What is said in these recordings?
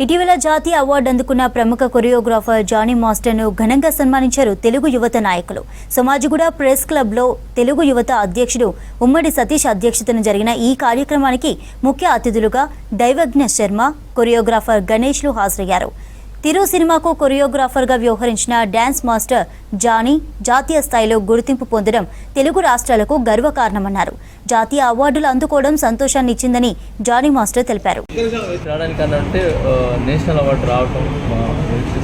ఇటీవల జాతీయ అవార్డు అందుకున్న ప్రముఖ కొరియోగ్రాఫర్ జానీ మాస్టర్ను ఘనంగా సన్మానించారు తెలుగు యువత నాయకులు. సమాజిగూడ ప్రెస్ క్లబ్లో తెలుగు యువత అధ్యక్షుడు ఉమ్మడి సతీష్ అధ్యక్షతన జరిగిన ఈ కార్యక్రమానికి ముఖ్య అతిథులుగా దైవజ్ఞ శర్మ, కొరియోగ్రాఫర్ గణేష్లు హాజరయ్యారు. తిరు సినిమాకు కొరియోగ్రాఫర్గా వ్యవహరించిన డ్యాన్స్ మాస్టర్ జానీ జాతీయ స్థాయిలో గుర్తింపు పొందడం తెలుగు రాష్ట్రాలకు గర్వకారణమన్నారు. జాతీయ అవార్డులు అందుకోవడం సంతోషాన్ని ఇచ్చిందని జానీ మాస్టర్ తెలిపారు. నేషనల్ అవార్డు రావడం మా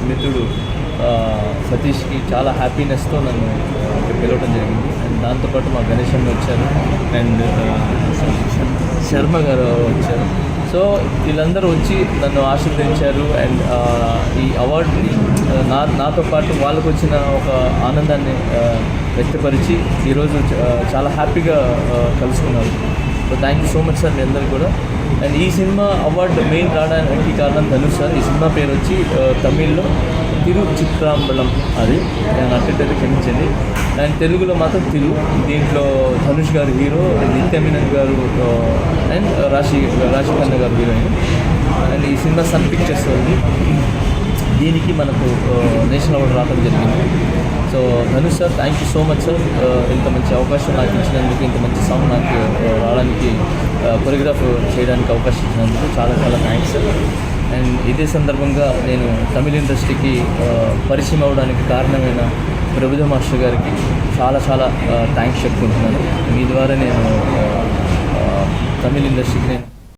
మిత్రుడు సతీష్కి చాలా హ్యాపీనెస్తో నన్ను పిలవడం జరిగింది. అండ్ దాంతోపాటు మా గణేష్ అన్న వచ్చారు అండ్ శర్మ గారు వచ్చారు. సో వీళ్ళందరూ వచ్చి నన్ను ఆశీర్వదించారు. అండ్ ఈ అవార్డుని నాతో పాటు వాళ్ళకు వచ్చిన ఒక ఆనందాన్ని వ్యక్తపరిచి ఈరోజు చాలా హ్యాపీగా కలుసుకున్నారు. So thank you so much sir మీ అందరికీ కూడా. అండ్ ఈ సినిమా అవార్డు మెయిన్ రావడానికి కారణం ధనుష్ సార్. ఈ సినిమా పేరు వచ్చి తమిళ్లో తిరు చిత్రాంబలం, అది నేను అట్టేటట్టు క్షమించండి. అండ్ తెలుగులో మాత్రం తిరు. దీంట్లో ధనుష్ గారు హీరో, నిత్యమేనన్ గారు అండ్ రాశి ఖన్నా గారు హీరోయిన్. అండ్ ఈ సినిమా సన్ పిక్చర్స్ ఉంది. దీనికి మనకు నేషనల్ అవార్డు రావడం జరిగింది. So Dhanush sir, thank you so much sir. ఇంత మంచి అవకాశం నాకు ఇచ్చినందుకు, ఇంత మంచి సాంగ్ నాకు రావడానికి, కొరియోగ్రాఫ్ చేయడానికి అవకాశం ఇచ్చినందుకు చాలా చాలా థ్యాంక్స్ సార్. అండ్ ఇదే సందర్భంగా నేను తమిళ ఇండస్ట్రీకి పరిచయం అవ్వడానికి కారణమైన ప్రభుదేవ మాస్టర్ గారికి చాలా చాలా థ్యాంక్స్ చెప్పుకుంటున్నాను. మీ ద్వారా నేను తమిళ ఇండస్ట్రీకి నేను